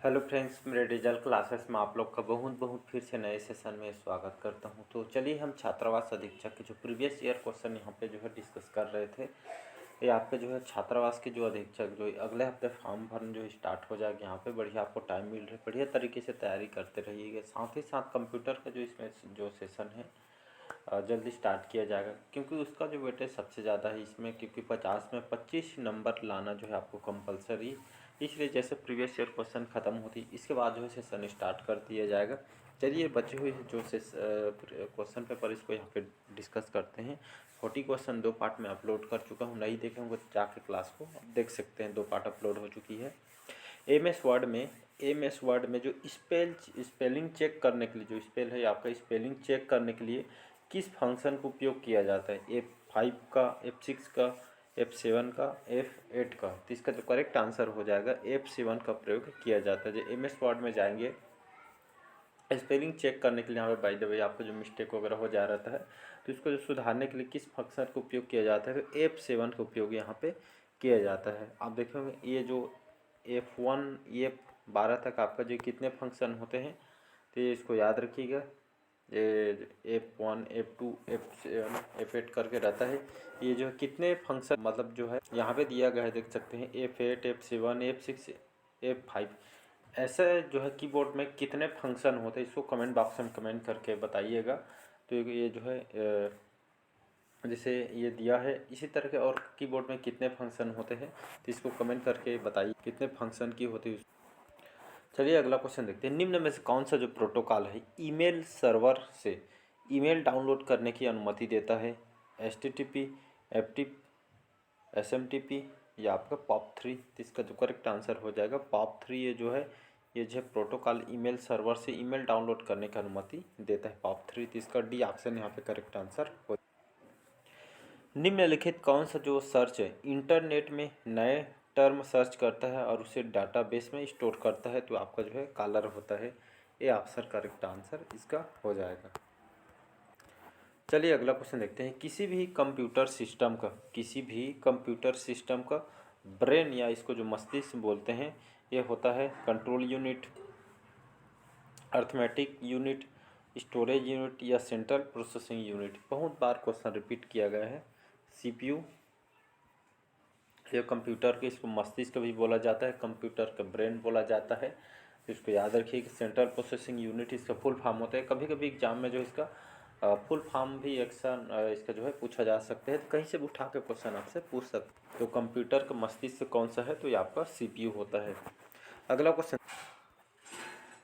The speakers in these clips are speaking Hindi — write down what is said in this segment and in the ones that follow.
हेलो फ्रेंड्स, मेरे डिजिटल क्लासेस में आप लोग का बहुत बहुत फिर से नए सेशन में स्वागत करता हूं। तो चलिए हम छात्रावास अधीक्षक के जो प्रीवियस ईयर क्वेश्चन यहां पे जो है डिस्कस कर रहे थे। ये आपके जो है छात्रावास के जो अधीक्षक जो अगले हफ्ते फॉर्म भरना जो स्टार्ट हो जाएगा, यहाँ पे बढ़िया आपको टाइम मिल रहा है, बढ़िया तरीके से तैयारी करते रहिएगा। साथ ही साथ कंप्यूटर का जो इसमें जो सेशन है जल्दी स्टार्ट किया जाएगा, क्योंकि उसका जो वेटेज सबसे ज़्यादा है इसमें, क्योंकि 50 में 25 नंबर लाना जो है आपको कंपलसरी। इसलिए जैसे प्रीवियस ईयर क्वेश्चन ख़त्म होती इसके बाद जो है सेशन स्टार्ट कर दिया जाएगा। चलिए बचे हुए जो क्वेश्चन पेपर इसको यहाँ पे डिस्कस करते हैं। 40 क्वेश्चन 2 पार्ट में अपलोड कर चुका हूँ, नहीं देखे होंगे तो जाके क्लास को देख सकते हैं। 2 पार्ट अपलोड हो चुकी है। एम एस वर्ड में जो स्पेलिंग चेक करने के लिए, जो स्पेल है आपका स्पेलिंग चेक करने के लिए किस फंक्शन का उपयोग किया जाता है? F5 का, F6 का, F7 का, F8 का। तो इसका जो करेक्ट आंसर हो जाएगा F7 का प्रयोग किया जाता है। जो एम एस वर्ड में जाएंगे स्पेलिंग चेक करने के लिए, यहाँ पे बाय द वे आपको जो मिस्टेक वगैरह हो जा रहता है तो इसको जो सुधारने के लिए किस फंक्शन का उपयोग किया जाता है, तो F7 का उपयोग यहाँ पे किया जाता है। आप देखेंगे ये जो F1 F12 तक आपका जो कितने फंक्शन होते हैं, तो ये इसको याद रखिएगा। ये F1 F2 F7 F8 करके रहता है। ये जो कितने फंक्शन मतलब जो है यहाँ पे दिया गया है, देख सकते हैं F8 F7 F6 F5। ऐसे जो है कीबोर्ड में कितने फंक्शन होते हैं इसको कमेंट बॉक्स में कमेंट करके बताइएगा। तो ये जो है जैसे ये दिया है इसी तरह के और कीबोर्ड में कितने फंक्शन होते हैं, तो इसको कमेंट करके बताइए कितने फंक्शन की होती है। चलिए अगला क्वेश्चन देखते हैं। निम्न में से कौन सा जो प्रोटोकॉल है ईमेल सर्वर से ईमेल डाउनलोड करने की अनुमति देता है? HTTP, FTP, SMTP या आपका POP3? तो इसका जो करेक्ट आंसर हो जाएगा POP3। ये जो है प्रोटोकॉल ईमेल सर्वर से ईमेल डाउनलोड करने की अनुमति देता है, POP3। तो इसका डी ऑप्शन यहाँ पे करेक्ट आंसर हो। निम्नलिखित कौन सा जो सर्च है इंटरनेट में नए टर्म सर्च करता है और उसे डाटाबेस में स्टोर करता है? तो आपका जो है कॉलर होता है। ये ऑप्शन करेक्ट आंसर इसका हो जाएगा। चलिए अगला क्वेश्चन देखते हैं। किसी भी कंप्यूटर सिस्टम का ब्रेन या इसको जो मस्तिष्क बोलते हैं, ये होता है control unit, arithmetic unit, storage unit या सेंट्रल प्रोसेसिंग यूनिट। बहुत बार क्वेश्चन रिपीट किया गया है। CPU ये कंप्यूटर के, इसको मस्तिष्क भी बोला जाता है, कंप्यूटर का ब्रेन बोला जाता है। तो इसको याद रखिए कि सेंट्रल प्रोसेसिंग यूनिट इसका फुल फॉर्म होता है। कभी कभी एग्जाम में जो इसका फुल फॉर्म भी एक्शन इसका जो है पूछा जा सकते हैं, तो कहीं से भी उठा के क्वेश्चन आपसे पूछ सकते। तो कंप्यूटर का मस्तिष्क कौन सा है? तो ये आपका CPU होता है। अगला क्वेश्चन,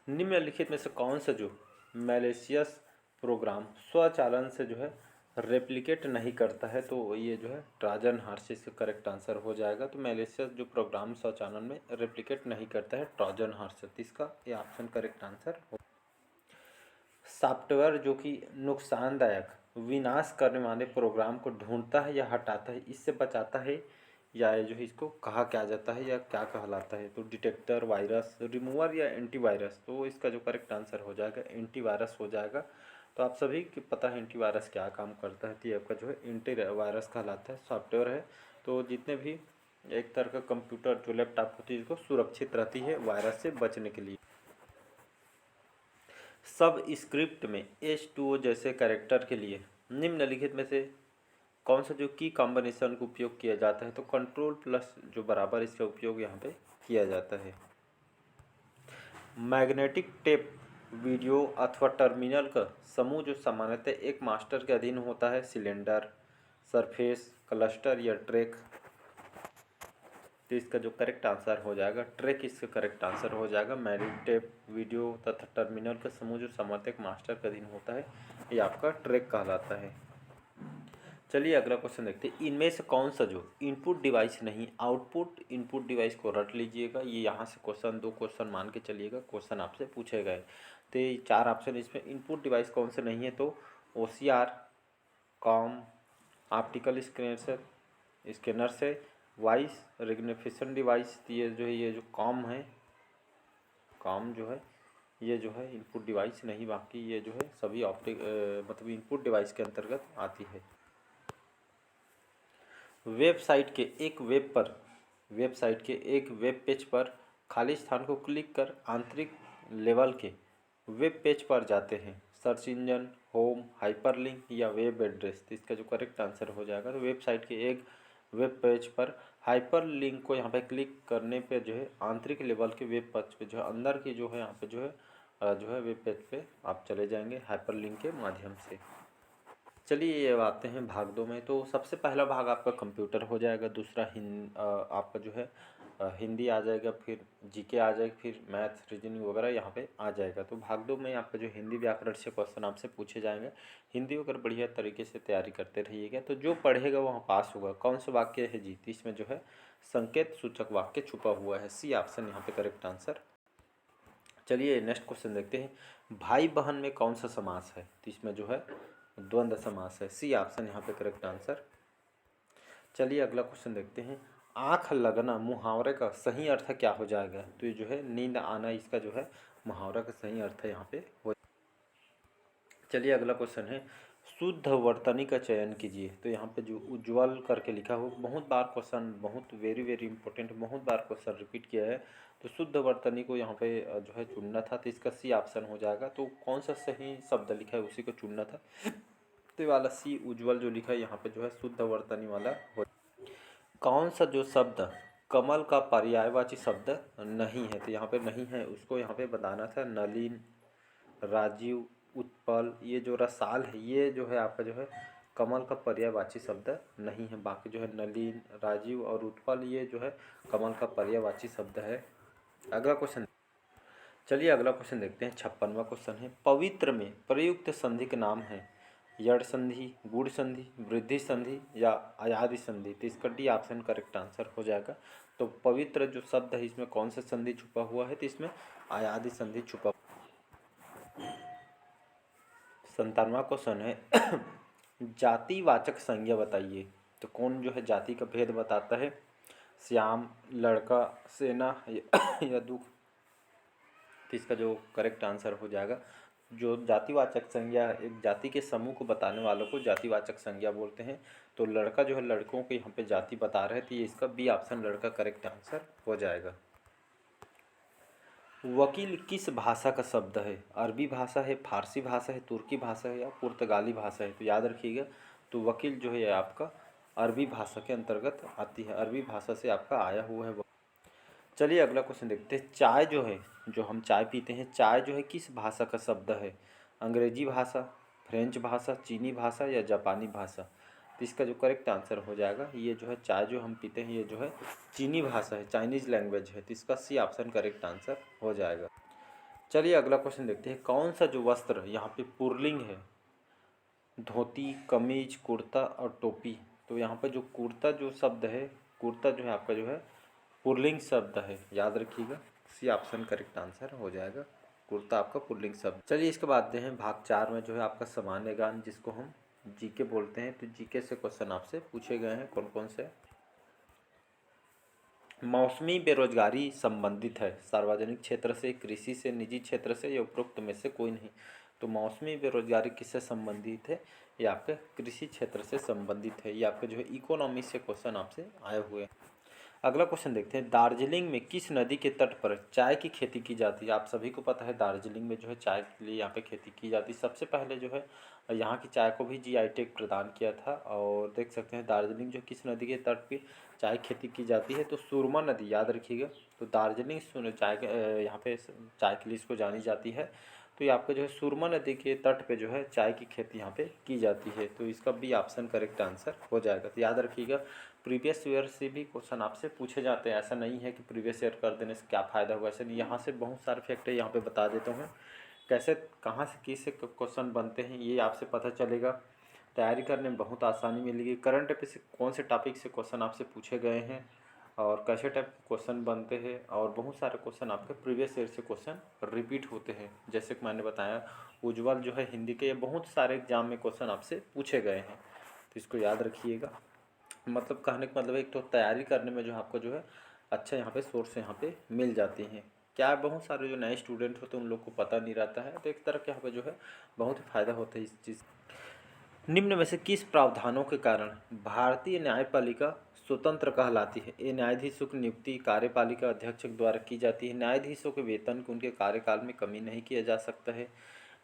निम्नलिखित में से कौन सा जो मैलिशियस प्रोग्राम स्वचालन से जो है रेप्लिकेट नहीं करता है? तो ये जो है ट्रोजन हॉर्स इसका करेक्ट आंसर हो जाएगा। तो मैलिशियस जो प्रोग्राम स्वचालन में रेप्लिकेट नहीं करता है ट्रोजन हॉर्स, इसका ये ऑप्शन करेक्ट आंसर हो। सॉफ्टवेयर जो कि नुकसानदायक विनाश करने वाले प्रोग्राम को ढूंढता है या हटाता है, इससे बचाता है, या ये जो है इसको कहा क्या जाता है या क्या कहलाता है? तो डिटेक्टर, वायरस, रिमूवर या एंटीवायरस? तो इसका जो करेक्ट आंसर हो जाएगा एंटीवायरस हो जाएगा। तो आप सभी को पता है एंटीवायरस क्या काम करता है, तो ये आपका जो है एंटीवायरस कहलाता है। सॉफ्टवेयर है तो जितने भी एक तरह का कंप्यूटर जो लैपटॉप होती है इसको सुरक्षित रहती है वायरस से बचने के लिए। सब स्क्रिप्ट में H2O जैसे कैरेक्टर के लिए निम्नलिखित में से कौन सा जो की कॉम्बिनेशन का उपयोग किया जाता है? तो कंट्रोल प्लस जो बराबर इसका उपयोग यहाँ पे किया जाता है। मैग्नेटिक टेप वीडियो अथवा टर्मिनल का समूह जो सामान्यतः एक मास्टर के अधीन होता है, सिलेंडर, सरफेस, क्लस्टर या ट्रैक? तो इसका जो करेक्ट आंसर हो जाएगा ट्रैक, इसका करेक्ट आंसर हो जाएगा। मैग्नेटिक टेप वीडियो तथा टर्मिनल का समूह जो सामान्यतः एक मास्टर के अधीन होता है, ये आपका ट्रैक कहलाता है। चलिए अगला क्वेश्चन देखते हैं। इनमें से कौन सा जो इनपुट डिवाइस नहीं, आउटपुट इनपुट डिवाइस को रट लीजिएगा। ये यहाँ से क्वेश्चन 2 क्वेश्चन मान के चलिएगा, क्वेश्चन आपसे पूछे गए। तो ये 4 ऑप्शन इसमें इनपुट डिवाइस कौन से नहीं है? तो OCR, कॉम, ऑप्टिकल स्कैनर से, वॉइस रिकग्निशन डिवाइस। ये जो कॉम है, कॉम जो है ये जो है इनपुट डिवाइस नहीं, बाकी ये जो है सभी मतलब इनपुट डिवाइस के अंतर्गत आती है। वेबसाइट के एक वेब पेज पर खाली स्थान को क्लिक कर आंतरिक लेवल के वेब पेज पर जाते हैं। सर्च इंजन, होम, हाइपरलिंक या वेब एड्रेस। तो इसका जो करेक्ट आंसर हो जाएगा, तो वेबसाइट के एक वेब पेज पर हाइपरलिंक को यहाँ पे क्लिक करने पे जो है आंतरिक लेवल के वेब पेज पे जो है अंदर की जो है यहाँ पे जो है वेब पेज पे आप चले जाएंगे हाइपरलिंक के माध्यम से। चलिए ये आते हैं भाग 2 में। तो सबसे पहला भाग आपका कंप्यूटर हो जाएगा, दूसरा आपका जो है हिंदी आ जाएगा, फिर जीके आ जाएगा, फिर मैथ, रीजनिंग वगैरह यहाँ पे आ जाएगा। तो भाग 2 में आपका जो हिंदी व्याकरण से क्वेश्चन आपसे पूछे जाएंगे। हिंदी अगर बढ़िया तरीके से तैयारी करते रहिएगा तो जो पढ़ेगा वहाँ पास होगा। कौन सा वाक्य है जी? तो इसमें जो है संकेत सूचक वाक्य छुपा हुआ है, सी ऑप्शन यहाँ पे करेक्ट आंसर। चलिए नेक्स्ट क्वेश्चन देखते हैं। भाई बहन में कौन सा समास है? तो इसमें जो है द्वंद्व समास है, सी ऑप्शन यहाँ पे करेक्ट आंसर। चलिए अगला क्वेश्चन देखते हैं। आँख लगना मुहावरे का सही अर्थ क्या हो जाएगा? तो ये जो है नींद आना, इसका जो है मुहावरा का सही अर्थ यहाँ पे हो। चलिए अगला क्वेश्चन है। शुद्ध वर्तनी का चयन कीजिए। तो यहाँ पे जो उज्ज्वल करके लिखा हो, बहुत बार क्वेश्चन, बहुत वेरी वेरी इंपॉर्टेंट, बहुत बार क्वेश्चन रिपीट किया है। तो शुद्ध वर्तनी को यहाँ पे जो है चुनना था, तो इसका सी ऑप्शन हो जाएगा। तो कौन सा सही शब्द लिखा है उसी को चुनना था, तो ये वाला सी उज्ज्वल जो लिखा है यहाँ पे जो है शुद्ध वर्तनी वाला हो। कौन सा जो शब्द कमल का पर्यायवाची शब्द नहीं है? तो यहाँ पे नहीं है, उसको यहाँ पे बताना था। नलिन, राजीव, उत्पल, ये जो रसाल है ये जो है आपका जो है कमल का पर्यायवाची शब्द नहीं है। बाकी जो है नलिन, राजीव और उत्पल ये जो है कमल का पर्यायवाची शब्द है। अगला क्वेश्चन, चलिए अगला क्वेश्चन देखते हैं। 56वां क्वेश्चन है। पवित्र में प्रयुक्त संधि के नाम है यड़ संधि, गुड़ संधि, वृद्धि संधि या अयादि संधि। तो इसका डी ऑप्शन करेक्ट आंसर हो जाएगा। तो पवित्र जो शब्द है इसमें कौन सा संधि छुपा हुआ है? तो इसमें अयादि संधि छुपा। 57वां क्वेश्चन है। जातिवाचक संज्ञा बताइए। तो कौन जो है जाति का भेद बताता है? श्याम, लड़का, सेना या दुख। तो इसका जो करेक्ट आंसर हो जाएगा, जो जातिवाचक संज्ञा एक जाति के समूह को बताने वालों को जातिवाचक संज्ञा बोलते हैं। तो लड़का जो है लड़कों को यहाँ पे जाति बता रहे थे, ये इसका बी ऑप्शन लड़का करेक्ट आंसर हो जाएगा। वकील किस भाषा का शब्द है? अरबी भाषा है, फारसी भाषा है, तुर्की भाषा है या पुर्तगाली भाषा है? तो याद रखिएगा, तो वकील जो है आपका अरबी भाषा के अंतर्गत आती है, अरबी भाषा से आपका आया हुआ है। चलिए अगला क्वेश्चन देखते हैं। चाय जो है, जो हम चाय पीते हैं, चाय जो है किस भाषा का शब्द है? अंग्रेजी भाषा, फ्रेंच भाषा, चीनी भाषा या जापानी भाषा? तो इसका जो करेक्ट आंसर हो जाएगा, ये जो है चाय जो हम पीते हैं ये जो है चीनी भाषा है, चाइनीज लैंग्वेज है। तो इसका सी ऑप्शन करेक्ट आंसर हो जाएगा। चलिए अगला क्वेश्चन देखते हैं। कौन सा जो वस्त्र यहाँ पे पुल्लिंग है? धोती, कमीज, कुर्ता और टोपी। तो यहाँ पे जो कुर्ता जो शब्द है, कुर्ता जो है आपका जो है पुल्लिंग शब्द है, याद रखिएगा। सी ऑप्शन करेक्ट आंसर हो जाएगा, कुर्ता आपका पुल्लिंग शब्द। चलिए इसके बाद हैं भाग 4 में जो है आपका सामान्य ज्ञान, जिसको हम जीके बोलते हैं। तो जीके से क्वेश्चन आपसे पूछे गए हैं। कौन कौन से? मौसमी बेरोजगारी संबंधित है सार्वजनिक क्षेत्र से, कृषि से, निजी क्षेत्र से या उपरोक्त में से कोई नहीं। तो मौसमी बेरोजगारी किससे संबंधित है? ये आपके कृषि क्षेत्र से संबंधित है। ये आपके जो है इकोनॉमी से क्वेश्चन आपसे आए हुए हैं। अगला क्वेश्चन देखते हैं। दार्जिलिंग में किस नदी के तट पर चाय की खेती की जाती है? आप सभी को पता है दार्जिलिंग में जो है चाय के लिए यहाँ पे खेती की जाती है। सबसे पहले जो है यहाँ की चाय को भी जीआई टैग प्रदान किया था। और देख सकते हैं दार्जिलिंग जो किस नदी के तट पे चाय खेती की जाती है? तो सुरमा नदी, याद रखिएगा। तो दार्जिलिंग चाय यहाँ पे चाय के लिए इसको जानी जाती है। तो ये आपका जो है सुरमा नदी के तट पे जो है चाय की खेती यहाँ पे की जाती है। तो इसका भी ऑप्शन करेक्ट आंसर हो जाएगा। तो याद रखिएगा, प्रीवियस ईयर से भी क्वेश्चन आपसे पूछे जाते हैं। ऐसा नहीं है कि प्रीवियस ईयर कर देने से क्या फ़ायदा हुआ, ऐसा नहीं। यहाँ से बहुत सारे फैक्टर यहाँ पे बता देता हूँ, कैसे कहाँ से किस क्वेश्चन बनते हैं ये आपसे पता चलेगा। तैयारी करने में बहुत आसानी मिलेगी। करंट अफेयर से कौन से टॉपिक से क्वेश्चन आपसे पूछे गए हैं और कैसे टाइप के क्वेश्चन बनते हैं, और बहुत सारे क्वेश्चन आपके प्रीवियस ईयर से क्वेश्चन रिपीट होते हैं। जैसे कि मैंने बताया उज्ज्वल जो है हिंदी के, ये बहुत सारे एग्जाम में क्वेश्चन आपसे पूछे गए हैं। तो इसको याद रखिएगा। मतलब कहने का मतलब एक तो तैयारी करने में जो आपको जो है अच्छा यहाँ पे सोर्स यहाँ पे मिल जाती हैं। क्या बहुत सारे जो नए स्टूडेंट होते हैं उन लोग को पता नहीं रहता है, तो एक तरह के यहाँ पे जो है बहुत ही फ़ायदा होता है इस चीज़। निम्न में से किस प्रावधानों के कारण भारतीय न्यायपालिका स्वतंत्र कहलाती है। ये न्यायाधीशों की नियुक्ति कार्यपालिका अध्यक्ष द्वारा की जाती है। न्यायाधीशों के वेतन को उनके कार्यकाल में कमी नहीं किया जा सकता है।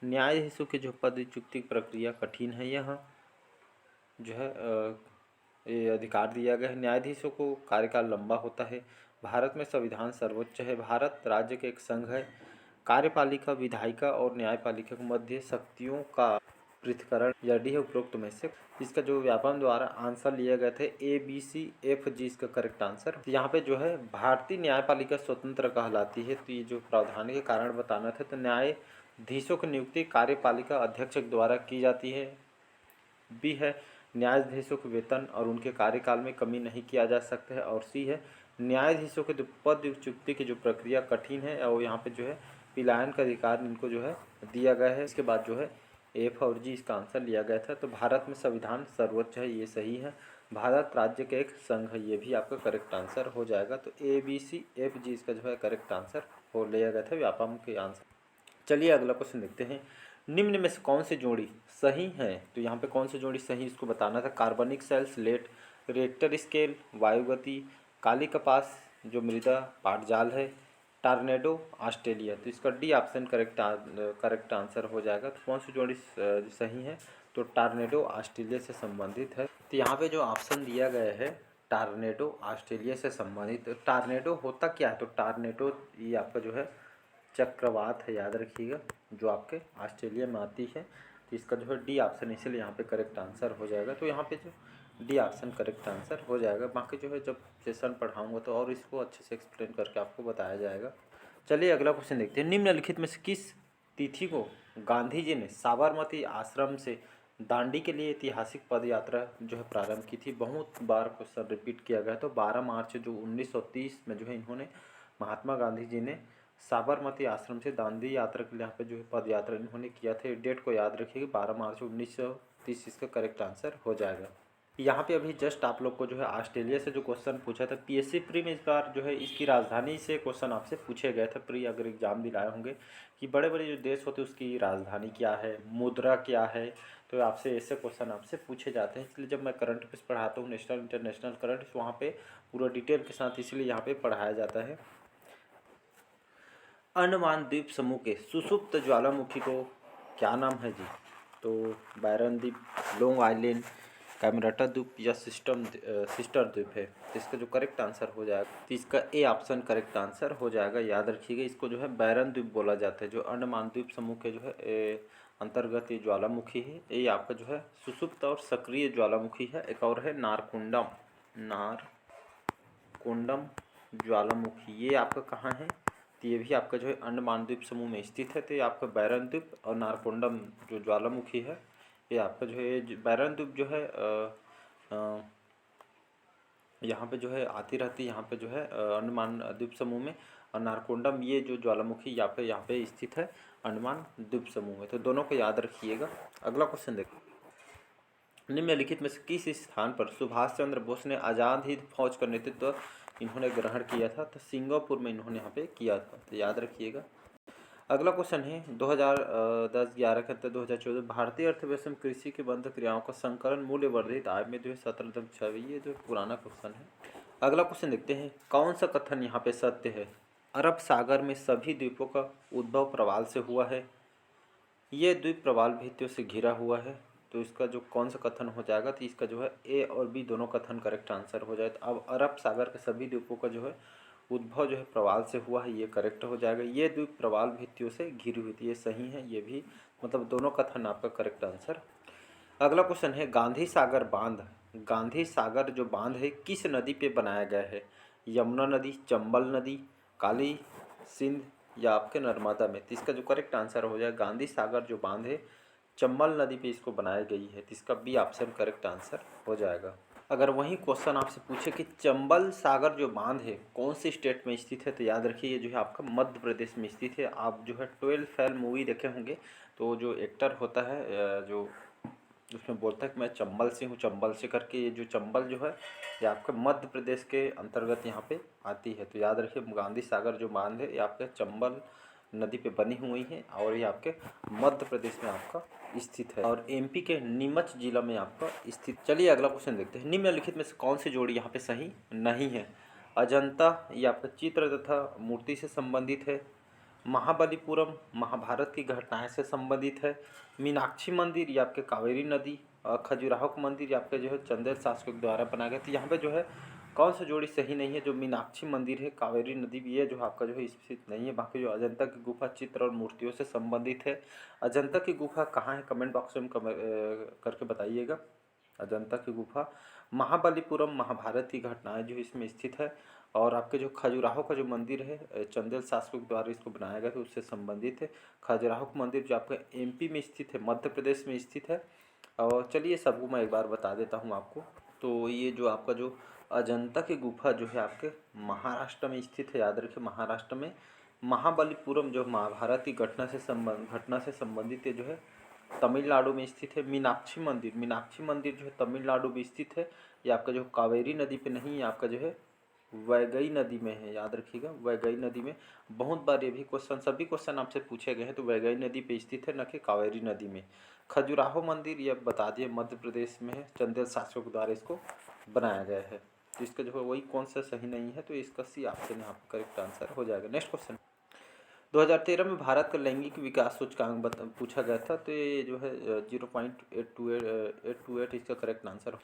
न्यायाधीशों की जो पद नियुक्ति प्रक्रिया कठिन है, यहाँ जो है ये अधिकार दिया गया है। न्यायाधीशों को कार्यकाल लंबा होता है। भारत में संविधान सर्वोच्च है। भारत राज्य के एक संघ है। कार्यपालिका, विधायिका और न्यायपालिका के मध्य शक्तियों का पृथक्करण यदि है उपरोक्त में से। इसका जो व्यापम द्वारा आंसर लिया गया था ABCFG इसका करेक्ट आंसर। यहाँ पे जो है भारतीय न्यायपालिका स्वतंत्र कहलाती है। तो ये जो प्रावधान के कारण बताना था। तो न्यायाधीशों की नियुक्ति कार्यपालिका अध्यक्ष द्वारा की जाती है। बी है न्यायाधीशों के वेतन और उनके कार्यकाल में कमी नहीं किया जा सकता है। और सी है न्यायाधीशों के पद नियुक्ति की जो प्रक्रिया कठिन है और यहाँ पे जो है पलायन का अधिकार इनको जो है दिया गया है। इसके बाद जो है F और G इसका आंसर लिया गया था। तो भारत में संविधान सर्वोच्च है, ये सही है। भारत राज्य के एक संघ है, ये भी आपका करेक्ट आंसर हो जाएगा। तो ABCFG इसका जो है करेक्ट आंसर हो लिया गया था व्यापम के आंसर। चलिए अगला क्वेश्चन देखते हैं। निम्न में से कौन सी जोड़ी सही है? तो यहाँ पे कौन सी जोड़ी सही इसको बताना था। कार्बनिक सेल्स, लेट रिएक्टर स्केल, वायुगति, काली कपास जो मृदा पाटजाल है, टार्नेडो ऑस्ट्रेलिया। तो इसका डी ऑप्शन करेक्ट आंसर हो जाएगा। तो कौन सी जोड़ी सही है? तो टार्नेडो ऑस्ट्रेलिया से संबंधित है। तो यहाँ पे जो ऑप्शन दिया गया है टार्नेडो ऑस्ट्रेलिया से संबंधित। टार्नेडो होता क्या है? तो टार्नेडो ये आपका जो है चक्रवात है, याद रखिएगा, जो आपके ऑस्ट्रेलिया में आती है। तो इसका जो है डी ऑप्शन इसलिए यहाँ पे करेक्ट आंसर हो जाएगा। तो यहाँ पे जो डी ऑप्शन करेक्ट आंसर हो जाएगा। बाकी जो है जब सेशन पढ़ाऊँगा तो और इसको अच्छे से एक्सप्लेन करके आपको बताया जाएगा। चलिए अगला क्वेश्चन देखते हैं। निम्नलिखित में से किस तिथि को गांधी जी ने साबरमती आश्रम से दांडी के लिए ऐतिहासिक पद यात्रा जो है प्रारंभ की थी? बहुत बार क्वेश्चन रिपीट किया गया। तो 12 मार्च जो 1930 में जो है इन्होंने महात्मा गांधी जी ने साबरमती आश्रम से दांडी यात्रा के लिए यहाँ पे जो है पद यात्रा इन्होंने किया था। डेट को याद रखिएगा, 12 मार्च 1930 इसका करेक्ट आंसर हो जाएगा। यहाँ पे अभी जस्ट आप लोग को जो है ऑस्ट्रेलिया से जो क्वेश्चन पूछा था PSC प्री में, इस बार जो है इसकी राजधानी से क्वेश्चन आपसे पूछे गए थे। प्री अगर एग्जाम दिलाए होंगे कि बड़े बड़े जो देश होते हैं उसकी राजधानी क्या है, मुद्रा क्या है, तो आपसे ऐसे क्वेश्चन आपसे पूछे जाते हैं। इसलिए जब मैं करंट अफेयर्स पढ़ाता हूँ, नेशनल इंटरनेशनल करंट, वहाँ पे पूरा डिटेल के साथ इसलिए यहाँ पे पढ़ाया जाता है। अंडमान द्वीप समूह के सुषुप्त ज्वालामुखी को क्या नाम है जी? तो बैरन द्वीप, लॉन्ग आइलैंड, कैमराटा द्वीप या सिस्टर द्वीप है। तो इसका जो करेक्ट आंसर हो जाएगा, तो इसका ए ऑप्शन करेक्ट आंसर हो जाएगा। याद रखिएगा, इसको जो है बैरन द्वीप बोला जाता है। जो अंडमान द्वीप समूह के जो है अंतर्गत ये ज्वालामुखी है, ये आपका जो है सुषुप्त और सक्रिय ज्वालामुखी है। एक और है नारकुंडम ज्वालामुखी, ये आपका कहाँ है? तो ये भी आपका जो है अंडमान द्वीप समूह में स्थित है। तो ये आपका बैरन द्वीप और नारकुंडम जो ज्वालामुखी है, ये आपका जो है बैरन द्वीप जो है यहाँ पे जो है आती रहती है, यहाँ पे जो है अंडमान द्वीप समूह में। और नारकुंडम ये जो ज्वालामुखी यहाँ पे स्थित है अंडमान द्वीप समूह में। तो दोनों को याद रखिएगा। अगला क्वेश्चन देखो। निम्नलिखित में से किस स्थान पर सुभाष चंद्र बोस ने आज़ाद हिंद फौज का नेतृत्व इन्होंने ग्रहण किया था? तो सिंगापुर में इन्होंने यहाँ पे किया था। तो याद रखिएगा। अगला क्वेश्चन है 2010-11 के अंतर 2014 भारतीय अर्थव्यवस्था में कृषि के बंध क्रियाओं का संकलन मूल्य वर्धित आय में जो है 17.6। ये जो पुराना क्वेश्चन है। अगला क्वेश्चन देखते हैं। कौन सा कथन यहाँ पे सत्य है? अरब सागर में सभी द्वीपों का उद्भव प्रवाल से हुआ है। ये द्वीप प्रवाल भित्तियों से घिरा हुआ है। तो इसका जो कौन सा कथन हो जाएगा? तो इसका जो है ए और बी दोनों कथन करेक्ट आंसर हो जाए। अब अरब सागर के सभी द्वीपों का जो है उद्भव जो है प्रवाल से हुआ है, ये करेक्ट हो जाएगा। ये द्वीप प्रवाल भित्तियों से घिरी हुई थी, ये सही है। ये भी मतलब दोनों कथन आपका करेक्ट आंसर। अगला क्वेश्चन है गांधी सागर बांध, गांधी सागर जो बांध है किस नदी पे बनाया गया है? यमुना नदी, चंबल नदी, काली सिंध या आपके नर्मदा में? तो इसका जो करेक्ट आंसर हो जाएगा गांधी सागर जो बांध है चंबल नदी पे इसको बनाई गई है। तो इसका बी ऑप्शन करेक्ट आंसर हो जाएगा। अगर वही क्वेश्चन आपसे पूछे कि चंबल सागर जो बांध है कौन सी स्टेट में स्थित है, तो याद रखिए ये जो है आपका मध्य प्रदेश में स्थित है। आप जो है 12 फेल मूवी देखे होंगे, तो जो एक्टर होता है जो उसमें बोलता है कि मैं चंबल से हूँ, चंबल से करके, ये जो चंबल जो है ये आपके मध्य प्रदेश के अंतर्गत यहाँ पे आती है। तो याद रखिए गांधी सागर जो बांध है ये आपके चंबल नदी पे बनी हुई है और ये आपके मध्य प्रदेश में आपका स्थित है और एमपी के नीमच जिला में आपका स्थित। चलिए अगला क्वेश्चन देखते हैं। निम्नलिखित में से कौन सी जोड़ी यहाँ पे सही नहीं है? अजंता ये आपका चित्र तथा मूर्ति से संबंधित है। महाबलीपुरम महाभारत की घटनाएं से संबंधित है। मीनाक्षी मंदिर ये आपके कावेरी नदी। खजुराहो का मंदिर ये आपके जो है चंदेल शासकों के द्वारा बनाया गया। तो यहाँ पे जो है कौन सा जोड़ी सही नहीं है? जो मीनाक्षी मंदिर है, कावेरी नदी भी है, जो आपका जो है स्थित नहीं है। बाकी जो अजंता की गुफा चित्र और मूर्तियों से संबंधित है। अजंता की गुफा कहाँ है? कमेंट बॉक्स में करके बताइएगा। अजंता की गुफा महाबलीपुरम महाभारत की घटनाएं जो इसमें स्थित है और आपके जो खजुराहो का जो मंदिर है चंदेल शासकों द्वारा इसको बनाया गया था उससे संबंधित है। खजुराहो का मंदिर जो आपका एमपी में स्थित है, मध्य प्रदेश में स्थित है। और चलिए सबको मैं एक बार बता देता हूँ आपको। तो ये जो आपका जो अजंता की गुफा जो है आपके महाराष्ट्र में स्थित है। याद रखिए महाराष्ट्र में। महाबलीपुरम जो महाभारत की घटना से संबंधित है जो है तमिलनाडु में स्थित है। मीनाक्षी मंदिर जो है तमिलनाडु में स्थित है। ये आपका जो कावेरी नदी पे नहीं है, आपका जो है वैगई नदी में है। याद रखिएगा वैगई नदी में। बहुत बार ये भी क्वेश्चन, सभी क्वेश्चन आपसे पूछे गए हैं तो वैगई नदी पे स्थित है, न कि कावेरी नदी में। खजुराहो मंदिर ये बता दिए मध्य प्रदेश में है, चंदेल शासकों के द्वारा इसको बनाया गया है। तो इसका जो है वही कौन सा सही नहीं है, तो इसका सी ऑप्शन यहाँ पर करेक्ट आंसर हो जाएगा। Next question. 2013 में भारत का लैंगिक विकास सूचकांक पूछा गया था, तो ये जो है 0.828 इसका करेक्ट आंसर हो।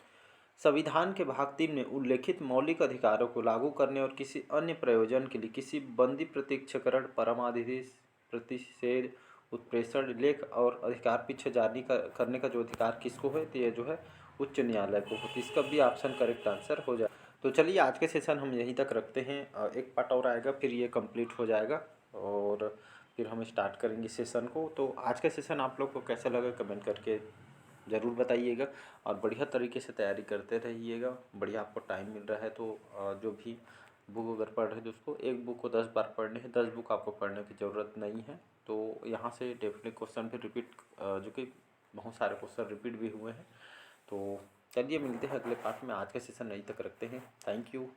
संविधान के भाग 3 में उल्लेखित मौलिक अधिकारों को लागू करने और किसी अन्य प्रयोजन के लिए किसी बंदी प्रत्यक्षकरण परमाधिदेश प्रतिषेध उत्प्रेषण लेख और अधिकार पीछे जारी करने का जो अधिकार किसको है, तो ये जो है उच्च न्यायालय को हो। तो इसका भी ऑप्शन करेक्ट आंसर हो जाए। तो चलिए आज के सेशन हम यहीं तक रखते हैं। एक पार्ट और आएगा फिर ये कंप्लीट हो जाएगा और फिर हम स्टार्ट करेंगे सेशन को। तो आज का सेशन आप लोग को कैसा लगा कमेंट करके ज़रूर बताइएगा और बढ़िया तरीके से तैयारी करते रहिएगा। बढ़िया आपको टाइम मिल रहा है तो जो भी बुक अगर पढ़ रहे हैं तो उसको एक बुक को 10 बार पढ़ने हैं, 10 बुक आपको पढ़ने की ज़रूरत नहीं है। तो यहाँ से डेफिनेट क्वेश्चन फिर रिपीट, जो कि बहुत सारे क्वेश्चन रिपीट भी हुए हैं। तो चलिए मिलते हैं अगले पार्ट में। आज का सेशन यहीं तक रखते हैं। Thank you.